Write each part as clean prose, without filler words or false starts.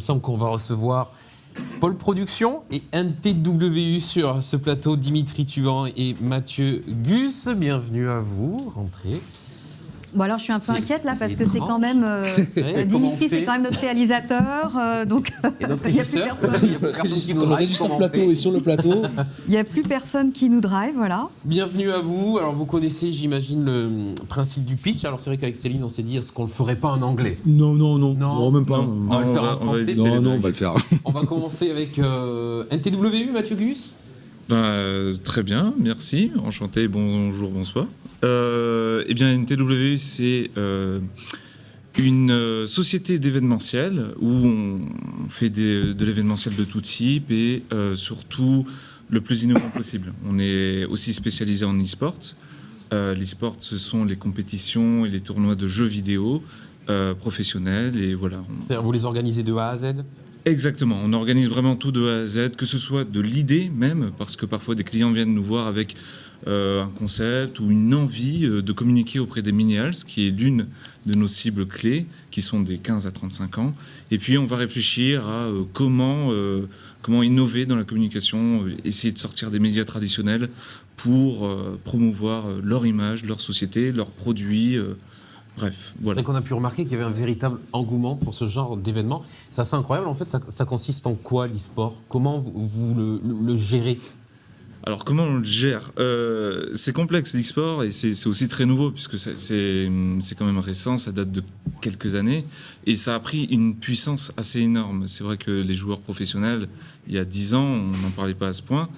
me semble qu'on va recevoir Pôle Production et NTWU sur ce plateau. Dimitri Tuban et Mathieu Gus, bienvenue à vous, rentrez. Bon alors je suis un peu inquiète là parce que c'est quand même Dimitri, c'est quand même notre réalisateur, donc et notre il n'y a plus personne. On aurait dû sur le plateau et sur le plateau. Il n'y a plus personne qui nous drive, voilà. Bienvenue à vous. Alors vous connaissez, j'imagine, le principe du pitch. Alors c'est vrai qu'avec Céline, on s'est dit, est-ce qu'on le ferait pas en anglais? Non, même pas. On va le faire en français. On va le faire. On va commencer avec NTWU, Mathieu Gus. Très bien, merci. Enchanté, bonjour, bonsoir. Eh bien, NTW, c'est une société d'événementiel où on fait de l'événementiel de tout type et surtout le plus innovant possible. On est aussi spécialisé en e-sport. L'e-sport, ce sont les compétitions et les tournois de jeux vidéo professionnels. Et voilà. C'est-à-dire, vous les organisez de A à Z ? Exactement, on organise vraiment tout de A à Z, que ce soit de l'idée même, parce que parfois des clients viennent nous voir avec un concept ou une envie de communiquer auprès des millennials, qui est l'une de nos cibles clés, qui sont des 15 à 35 ans. Et puis on va réfléchir à comment innover dans la communication, essayer de sortir des médias traditionnels pour promouvoir leur image, leur société, leurs produits. Bref, voilà. C'est qu'on a pu remarquer qu'il y avait un véritable engouement pour ce genre d'événement. C'est assez incroyable, en fait, ça consiste en quoi l'e-sport? Comment vous le gérez? Alors comment on le gère? C'est complexe l'e-sport et c'est aussi très nouveau puisque c'est quand même récent, ça date de quelques années et ça a pris une puissance assez énorme. C'est vrai que les joueurs professionnels, il y a 10 ans, on n'en parlait pas à ce point.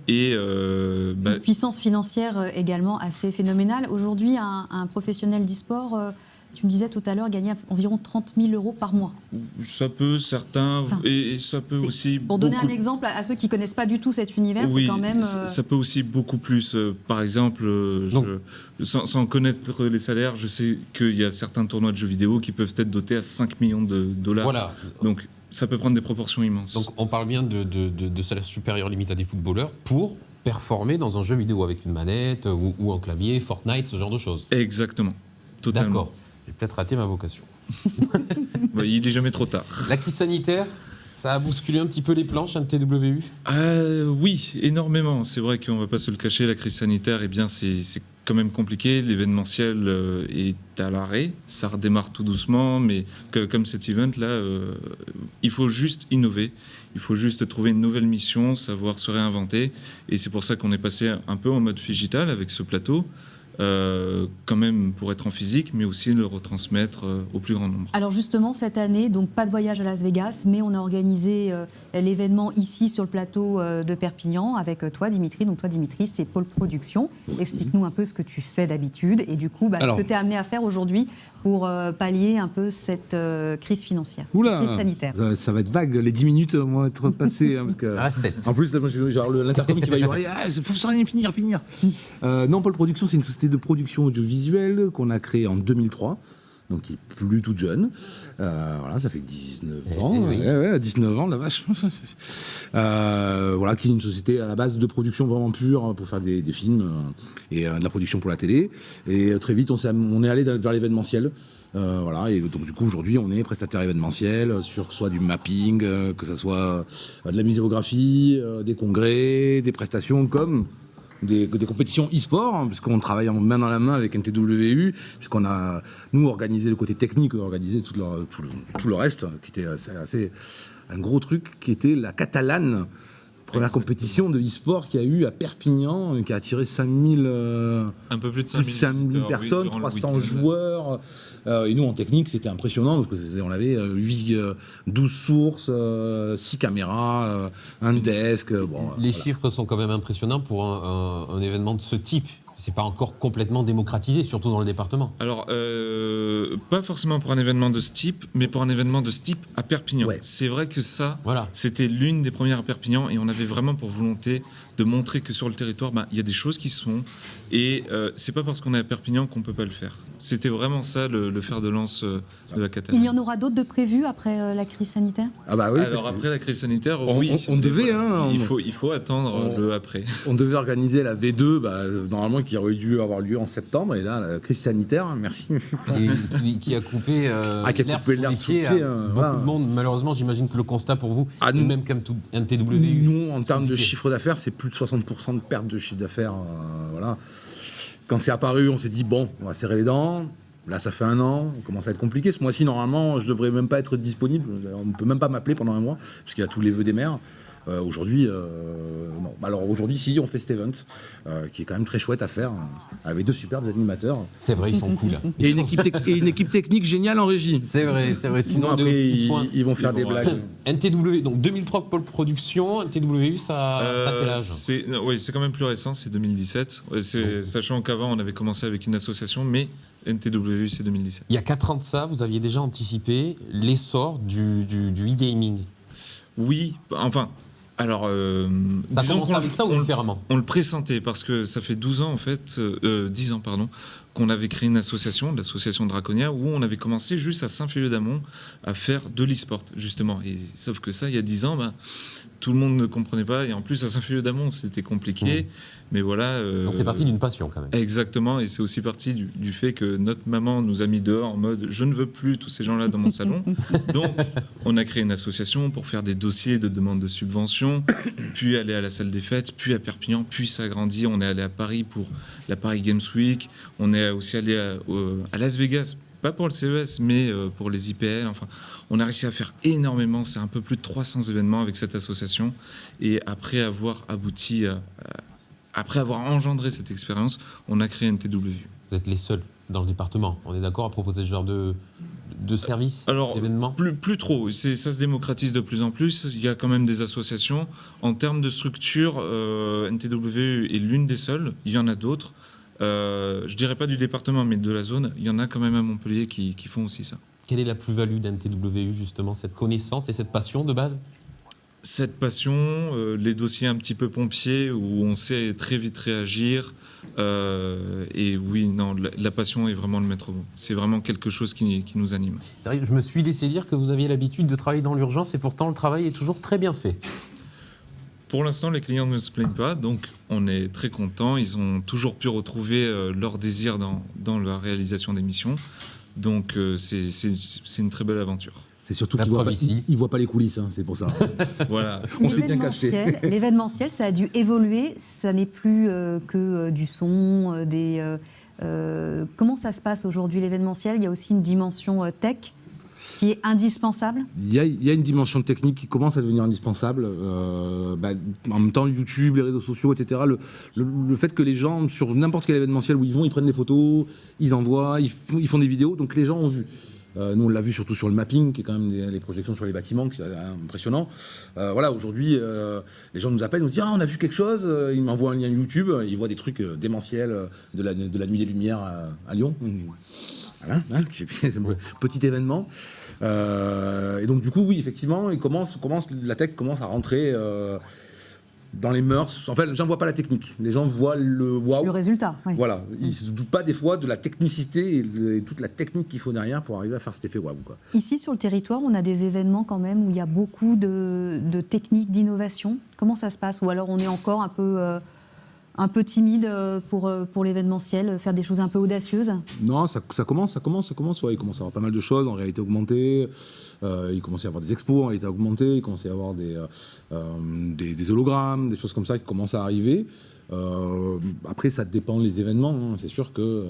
Et une puissance financière également assez phénoménale. Aujourd'hui, un professionnel d'e-sport, tu me disais tout à l'heure, gagnait environ 30 000 euros par mois. Ça peut, certains, et ça peut aussi... Pour donner un exemple à ceux qui ne connaissent pas du tout cet univers, oui, c'est quand même... ça peut aussi beaucoup plus. Par exemple, sans connaître les salaires, je sais qu'il y a certains tournois de jeux vidéo qui peuvent être dotés à 5 millions de dollars. Voilà. Donc, ça peut prendre des proportions immenses. Donc on parle bien de salaire supérieur limite à des footballeurs pour performer dans un jeu vidéo avec une manette ou un clavier, Fortnite, ce genre de choses. Exactement, totalement. D'accord, j'ai peut-être raté ma vocation. Il n'est jamais trop tard. La crise sanitaire, ça a bousculé un petit peu les planches, NTWU? Oui, énormément. C'est vrai qu'on ne va pas se le cacher, la crise sanitaire, eh bien, c'est quand même compliqué. L'événementiel est à l'arrêt. Ça redémarre tout doucement, mais comme cet event-là, il faut juste innover. Il faut juste trouver une nouvelle mission, savoir se réinventer. Et c'est pour ça qu'on est passé un peu en mode digital avec ce plateau. Quand même pour être en physique, mais aussi le retransmettre au plus grand nombre. Alors justement, cette année, donc pas de voyage à Las Vegas, mais on a organisé l'événement ici sur le plateau de Perpignan avec toi, Dimitri. Donc toi, Dimitri, c'est Pôle Production. Explique-nous un peu ce que tu fais d'habitude et du coup, ce que tu es amené à faire aujourd'hui pour pallier un peu cette crise financière, crise sanitaire. Ça va être vague, les 10 minutes vont être passées. Parce que, en plus, là, moi, j'ai l'intercom qui va hurler « il faut finir !» Non, Pôle Production, c'est une société de production audiovisuelle qu'on a créée en 2003, donc qui est plus toute jeune. Voilà, ça fait 19 ans. Oui. 19 ans, la vache. Voilà, qui est une société à la base de production vraiment pure pour faire des films et de la production pour la télé. Et très vite, on est allé vers l'événementiel. Voilà, et donc du coup aujourd'hui on est prestataire événementiel sur soit du mapping, que ce soit de la muséographie, des congrès, des prestations comme des compétitions e-sport, puisqu'on travaille en main dans la main avec NTWU, puisqu'on a nous organisé le côté technique, organisé tout le reste, qui était assez un gros truc, qui était la Catalane. Première compétition de e-sport qu'il y a eu à Perpignan, qui a attiré 5000 un peu plus de 5000 personnes, 300 joueurs. Et nous, en technique, c'était impressionnant, parce qu'on avait 12 sources, 6 caméras, un desk. Les chiffres sont quand même impressionnants pour un événement de ce type. C'est pas encore complètement démocratisé, surtout dans le département. Alors, pas forcément pour un événement de ce type, mais pour un événement de ce type à Perpignan. Ouais. C'est vrai que ça, c'était l'une des premières à Perpignan, et on avait vraiment pour volonté de montrer que sur le territoire, il y a des choses qui se font, et c'est pas parce qu'on est à Perpignan qu'on peut pas le faire. c'était vraiment ça le fer de lance de la Catalane. Il y en aura d'autres de prévus après la crise sanitaire? Ah bah oui. Alors après la crise sanitaire, on- oui. on devait, hein, il faut attendre le après. On devait organiser la V2, normalement qui aurait dû avoir lieu en septembre, et là, la crise sanitaire, merci. Qui a coupé qui a l'herbe coupé sous l'herbe les sous le pieds pied, à hein, beaucoup voilà. de monde. Malheureusement, j'imagine que le constat pour vous, Ah, et nous- même comme tout un TWU, Nous, en termes de compliqué. chiffre d'affaires, c'est plus de 60% de perte de chiffre d'affaires. Voilà. Quand c'est apparu, on s'est dit, bon, on va serrer les dents. Là, ça fait 1 an, on commence à être compliqué. Ce mois-ci, normalement, je devrais même pas être disponible. On ne peut même pas m'appeler pendant 1 mois, parce qu'il y a tous les vœux des maires. Aujourd'hui, non. Alors aujourd'hui, si, on fait cet event, qui est quand même très chouette à faire, avec 2 superbes animateurs. C'est vrai, ils sont cool. Et une équipe technique géniale en régie. C'est vrai. Sinon, Sinon, après, petits soins. ils vont faire Ils des vont blagues. NTW, donc 2003 Pôle Production, NTWU, ça a quel âge? Oui, c'est quand même plus récent, c'est 2017. Sachant qu'avant, on avait commencé avec une association, mais NTWU, c'est 2017. Il y a 4 ans de ça, vous aviez déjà anticipé l'essor du e-gaming. Oui, enfin, alors, Ça disons commence avec ça ou différemment? on le pressentait parce que ça fait 12 ans en fait, 10 ans pardon, qu'on avait créé une association, l'association Draconia, où on avait commencé juste à Saint-Filieu-d'Amont à faire de l'e-sport justement. Et sauf que ça, il y a 10 ans, tout le monde ne comprenait pas. Et en plus à Saint-Filieu-d'Amont, c'était compliqué. Mais voilà. Donc c'est parti d'une passion quand même. Exactement, et c'est aussi parti du fait que notre maman nous a mis dehors en mode je ne veux plus tous ces gens-là dans mon salon. Donc on a créé une association pour faire des dossiers de demande de subvention, puis aller à la salle des fêtes, puis à Perpignan, puis ça grandit. On est allé à Paris pour la Paris Games Week, on est aussi allé à Las Vegas, pas pour le CES, mais pour les IPL. Enfin, on a réussi à faire énormément, c'est un peu plus de 300 événements avec cette association. Et après avoir abouti après avoir engendré cette expérience, on a créé NTWU. Vous êtes les seuls dans le département, on est d'accord à proposer ce genre de service, Alors, d'événements? plus trop. Ça se démocratise de plus en plus. Il y a quand même des associations. En termes de structure, NTWU est l'une des seules. Il y en a d'autres. Je dirais pas du département, mais de la zone. Il y en a quand même à Montpellier qui font aussi ça. Quelle est la plus-value d'NTWU, justement, cette connaissance et cette passion de base? Cette passion, les dossiers un petit peu pompiers où on sait très vite réagir. Et oui, non, la passion est vraiment le maître mot. C'est vraiment quelque chose qui nous anime. C'est vrai, je me suis laissé dire que vous aviez l'habitude de travailler dans l'urgence et pourtant le travail est toujours très bien fait. Pour l'instant, les clients ne se plaignent pas, donc on est très contents. Ils ont toujours pu retrouver leur désir dans la réalisation des missions. Donc c'est une très belle aventure. C'est surtout La qu'ils preuve ici. ne voient pas les coulisses, hein, c'est pour ça. Voilà. On s'est bien caché. L'événementiel, ça a dû évoluer. Ça n'est plus que du son, comment ça se passe aujourd'hui, l'événementiel? Il y a aussi une dimension tech qui est indispensable. Il y a une dimension technique qui commence à devenir indispensable. En même temps, YouTube, les réseaux sociaux, etc. Le fait que les gens, sur n'importe quel événementiel où ils vont, ils prennent des photos, ils envoient, ils font des vidéos, donc les gens ont vu. Nous, on l'a vu surtout sur le mapping, qui est quand même les projections sur les bâtiments, qui est impressionnant. Voilà, aujourd'hui, les gens nous appellent, nous disent « Ah, on a vu quelque chose », ils m'envoient un lien YouTube, ils voient des trucs démentiels de la Nuit des Lumières à Lyon. Voilà, hein, c'est un petit événement. Et donc, du coup, oui, effectivement, la tech commence à rentrer dans les mœurs. Enfin, les gens ne voient pas la technique. Les gens voient le waouh. Le résultat, oui. Voilà. Ils ne se doutent pas des fois de la technicité et toute la technique qu'il faut derrière pour arriver à faire cet effet waouh, quoi. Ici, sur le territoire, on a des événements quand même où il y a beaucoup de techniques, d'innovation. Comment ça se passe? Ou alors on est encore un peu timide pour l'événementiel, faire des choses un peu audacieuses? Non, ça commence. Ouais. Il commence à y avoir pas mal de choses en réalité augmentée. Il commence à y avoir des expos en réalité augmentée. Il commence à y avoir des hologrammes, des choses comme ça qui commencent à arriver. Après, ça dépend des événements. Hein. C'est sûr que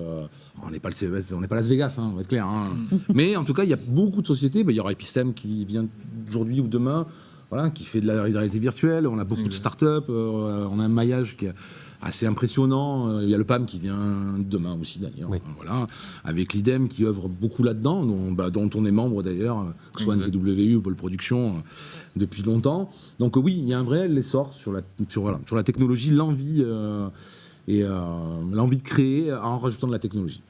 on n'est pas le CES, on n'est pas Las Vegas, hein, on va être clair. Hein. Mais en tout cas, il y a beaucoup de sociétés. Il y aura Epistem qui vient aujourd'hui ou demain, voilà, qui fait de la réalité virtuelle. On a beaucoup de startups. On a un maillage qui est assez impressionnant. Il y a le PAM qui vient demain aussi d'ailleurs. Oui. Voilà, avec l'IDEM qui œuvre beaucoup là-dedans, dont on est membre d'ailleurs, que ce soit NTWU ou Pôle Production, depuis longtemps. Donc oui, il y a un vrai essor sur la technologie, l'envie et l'envie de créer en rajoutant de la technologie.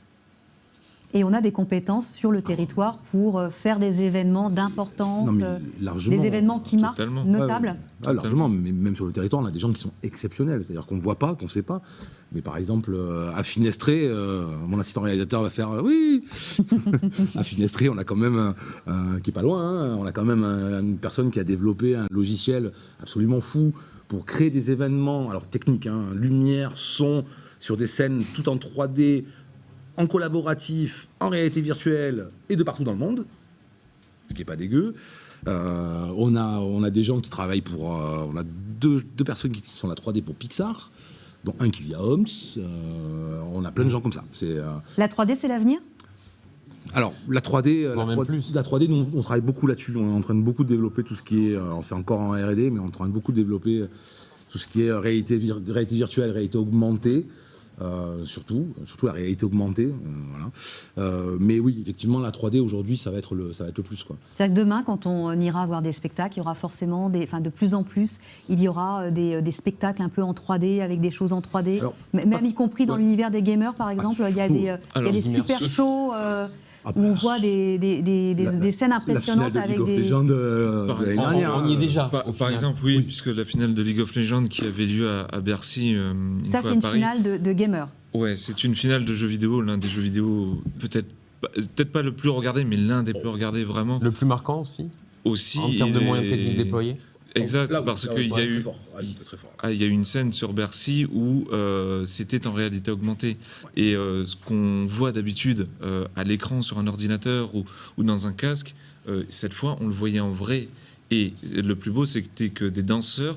Et on a des compétences sur le territoire pour faire des événements d'importance, Non, mais largement. des événements qui marquent, Totalement. notables. Largement, mais même sur le territoire, on a des gens qui sont exceptionnels, c'est-à-dire qu'on ne voit pas, qu'on ne sait pas. Mais par exemple, à Finestré, mon assistant réalisateur va faire oui. À Finestré, on a quand même, qui est pas loin, hein, on a quand même une personne qui a développé un logiciel absolument fou pour créer des événements, alors techniques, hein, lumière, son, sur des scènes tout en 3D, en collaboratif, en réalité virtuelle et de partout dans le monde, ce qui n'est pas dégueu. On a des gens qui travaillent pour... on a deux personnes qui sont la 3D pour Pixar, dont un qui vit à Homs. On a plein de gens comme ça. La 3D, c'est l'avenir ? Alors, la 3D, plus. la 3D, nous, on travaille beaucoup là-dessus. On est en train de beaucoup développer tout ce qui est... c'est encore en R&D, mais on est en train de beaucoup développer tout ce qui est réalité virtuelle, réalité augmentée. Surtout la réalité augmentée, voilà. Mais oui, effectivement, la 3D aujourd'hui, ça va être le plus, quoi. C'est-à-dire que demain, quand on ira voir des spectacles, il y aura forcément de plus en plus, il y aura des spectacles un peu en 3D, avec des choses en 3D, Alors, même y compris dans l'univers des gamers, par exemple, il y a des super shows où on voit des scènes impressionnantes la finale de avec League of Legends de l'année dernière. On y est déjà. Par exemple, oui, puisque la finale de League of Legends qui avait lieu à Bercy une ça, fois c'est à une Paris. finale de gamers. Ouais, c'est une finale de jeux vidéo, l'un des jeux vidéo peut-être pas le plus regardé, mais l'un des plus regardés vraiment. Le plus marquant aussi, en termes de moyens techniques déployés. Exact, Là, parce là, qu'il y a très eu... fort. Ah, il fait très fort. il y a eu une scène sur Bercy où c'était en réalité augmentée. Et ce qu'on voit d'habitude à l'écran sur un ordinateur ou dans un casque, cette fois, on le voyait en vrai. Et le plus beau, c'était que des danseurs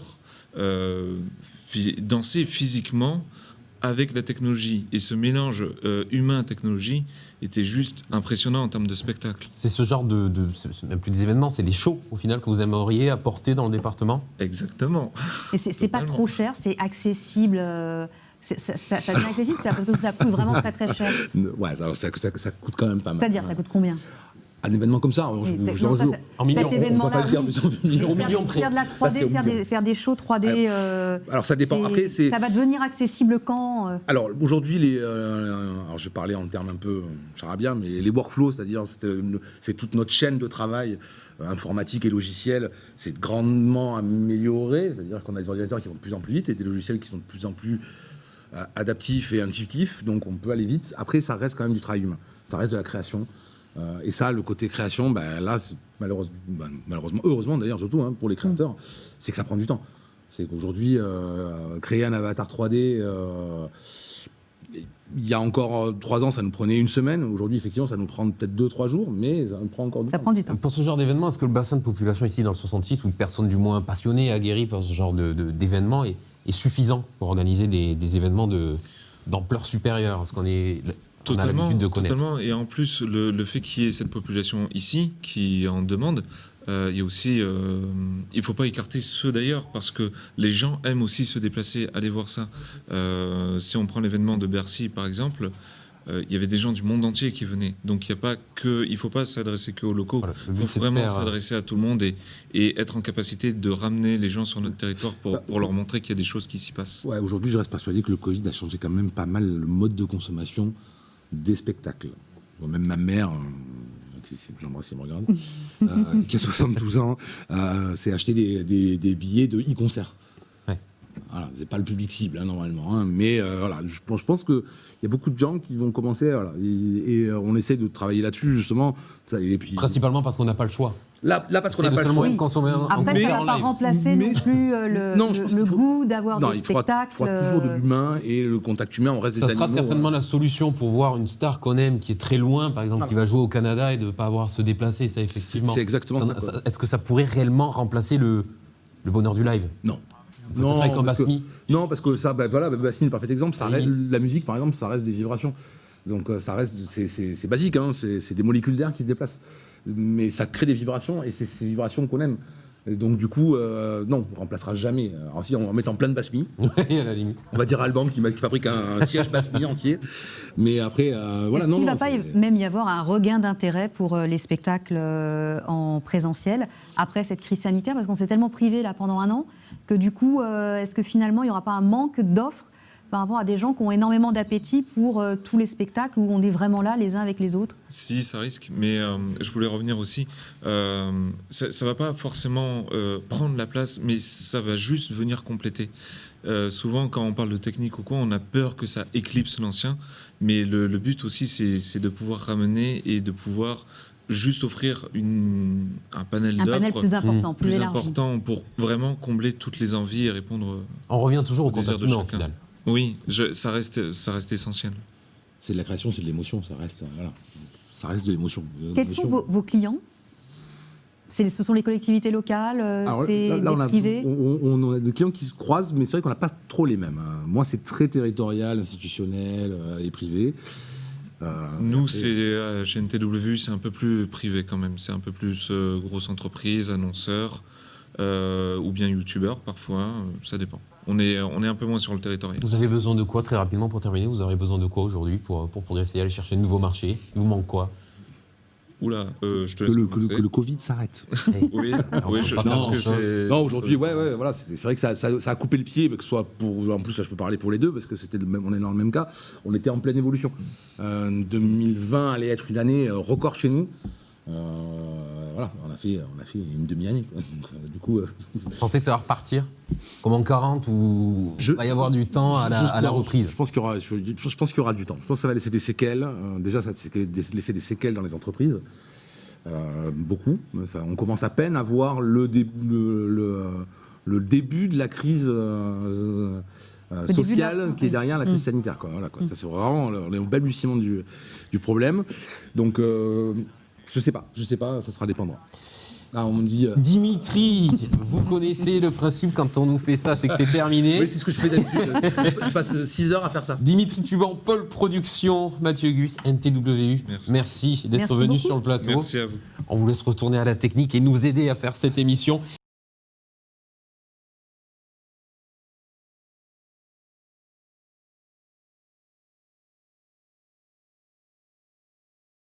dansaient physiquement avec la technologie. Et ce mélange humain-technologie était juste impressionnant en termes de spectacle. C'est ce genre c'est même plus des événements, c'est des shows au final que vous aimeriez apporter dans le département. Exactement. Et c'est pas trop cher, c'est accessible. Ça devient accessible, parce que ça coûte vraiment très très cher. Ouais, ça coûte quand même pas mal. C'est-à-dire, ça coûte combien? Un événement comme ça, Cet événement-là, En millions près. faire de la 3D, faire des shows 3D, alors ça dépend. Après, ça va devenir accessible quand Alors aujourd'hui, alors je vais parler en termes un peu charabia, mais les workflows, c'est-à-dire c'est toute notre chaîne de travail informatique et logiciel, c'est grandement amélioré. C'est-à-dire qu'on a des ordinateurs qui vont de plus en plus vite et des logiciels qui sont de plus en plus adaptifs et intuitifs, donc on peut aller vite. Après, ça reste quand même du travail humain, ça reste de la création. Et ça, le côté création, là, malheureusement, heureusement d'ailleurs, surtout pour les créateurs, c'est que ça prend du temps. C'est qu'aujourd'hui, créer un avatar 3D, il y a encore 3 ans, ça nous prenait une semaine. Aujourd'hui, effectivement, ça nous prend peut-être 2-3 jours, mais ça nous prend encore du temps. Ça prend du temps. Pour ce genre d'événement, est-ce que le bassin de population ici dans le 66, ou personne du moins passionnée, aguerrie par ce genre d'événement, est suffisant pour organiser des événements d'ampleur supérieure, ce qu'on a l'habitude de connaître? Totalement. Et en plus, le fait qu'il y ait cette population ici qui en demande, il y a aussi, il ne faut pas écarter ceux d'ailleurs, parce que les gens aiment aussi se déplacer, aller voir ça. Si on prend l'événement de Bercy, par exemple, il y avait des gens du monde entier qui venaient. Donc il ne faut pas s'adresser qu'aux locaux. Voilà, Il faut vraiment s'adresser à tout le monde et être en capacité de ramener les gens sur notre territoire pour leur montrer qu'il y a des choses qui s'y passent. Ouais, aujourd'hui, je reste persuadé que le Covid a changé quand même pas mal le mode de consommation des spectacles. Bon, même ma mère, j'embrasse si elle me regarde, qui a 72 ans, s'est acheté des billets de e-concert. Ouais. Voilà, c'est pas le public cible normalement, mais voilà, je pense qu'il y a beaucoup de gens qui vont commencer, voilà, et on essaie de travailler là-dessus justement. Et puis, Principalement parce qu'on n'a pas le choix. Là parce qu'on n'a C'est pas le seul le choix. moyen de consommer en Après, ça ne va pas remplacer non plus le goût d'avoir des spectacles. Il faudra toujours de l'humain et le contact humain. On reste des Ça animaux. sera certainement la solution pour voir une star qu'on aime qui est très loin, par exemple, qui va jouer au Canada et de ne pas avoir à se déplacer, ça effectivement. C'est exactement ça. Est-ce que ça pourrait réellement remplacer le bonheur du live? Non. Non, avec un Basmi. Non, parce que ça, voilà, Basmi, le parfait exemple. La musique, par exemple, ça reste des vibrations. Donc ça reste, c'est basique, c'est des molécules d'air qui se déplacent. Mais ça crée des vibrations et c'est ces vibrations qu'on aime. Et donc du coup, non, on ne remplacera jamais. Alors si, en mettant plein de Basmi, Oui, à la limite. on va dire Alban qui fabrique un siège Basmi entier. Mais après, voilà, Est-ce qu'il ne va pas même y avoir un regain d'intérêt pour les spectacles en présentiel après cette crise sanitaire? Parce qu'on s'est tellement privé là pendant un an que du coup, est-ce que finalement il n'y aura pas un manque d'offres par rapport à des gens qui ont énormément d'appétit pour tous les spectacles où on est vraiment là les uns avec les autres? Si, ça risque, mais je voulais revenir aussi. Ça va pas forcément prendre la place, mais ça va juste venir compléter. Souvent, quand on parle de technique ou quoi, on a peur que ça éclipse l'ancien, mais le but aussi, c'est de pouvoir ramener et de pouvoir juste offrir un panel d'offres. Un panel plus important, plus élargi. Important pour vraiment combler toutes les envies et répondre. On revient toujours au désir contact de humain, au chacun. final. Oui, ça reste essentiel. C'est de la création, c'est de l'émotion, ça reste, voilà. Ça reste de l'émotion. Quels sont vos clients? Ce sont les collectivités locales, Alors, c'est là, des privés? on a des clients qui se croisent, mais c'est vrai qu'on n'a pas trop les mêmes. Moi, c'est très territorial, institutionnel et privé. Nous, après- chez NTW, c'est un peu plus privé quand même. C'est un peu plus grosse entreprise, annonceur, ou bien youtubeur parfois, ça dépend. On est un peu moins sur le territorial. Vous avez besoin de quoi, très rapidement, pour terminer? Vous aurez besoin de quoi aujourd'hui pour progresser, aller chercher de nouveaux marchés? Il vous manque quoi? Oula, je te que, laisse commencer. que le Covid s'arrête. Oui, Alors, oui, on je va pas pense faire que ça. c'est... Non, aujourd'hui, ouais, voilà, c'est vrai que ça a coupé le pied, que ce soit pour. En plus, là, je peux parler pour les deux, parce que on est dans le même cas. On était en pleine évolution. 2020 allait être une année record chez nous. Voilà, on a fait une demi-année, quoi. Donc, du coup. Vous pensez que ça va repartir comme en 40 ou il va y avoir du temps à la reprise? Je pense qu'il y aura du temps. Je pense que ça va laisser des séquelles. Déjà, ça va laisser des séquelles dans les entreprises. Beaucoup. On commence à peine à voir le début de la crise sociale qui est derrière la crise sanitaire, quoi. Voilà, quoi. Ça, c'est vraiment, on est au balbutiement du problème. Donc, je sais pas, ça sera dépendant. Ah, on me dit. Dimitri, vous connaissez le principe quand on nous fait ça, c'est que c'est terminé. Oui, c'est ce que je fais d'habitude. Je passe 6 heures à faire ça. Dimitri Tuban, Pôle Production, Mathieu Gus, NTW. Merci d'être Merci venu beaucoup. sur le plateau. Merci à vous. On vous laisse retourner à la technique et nous aider à faire cette émission.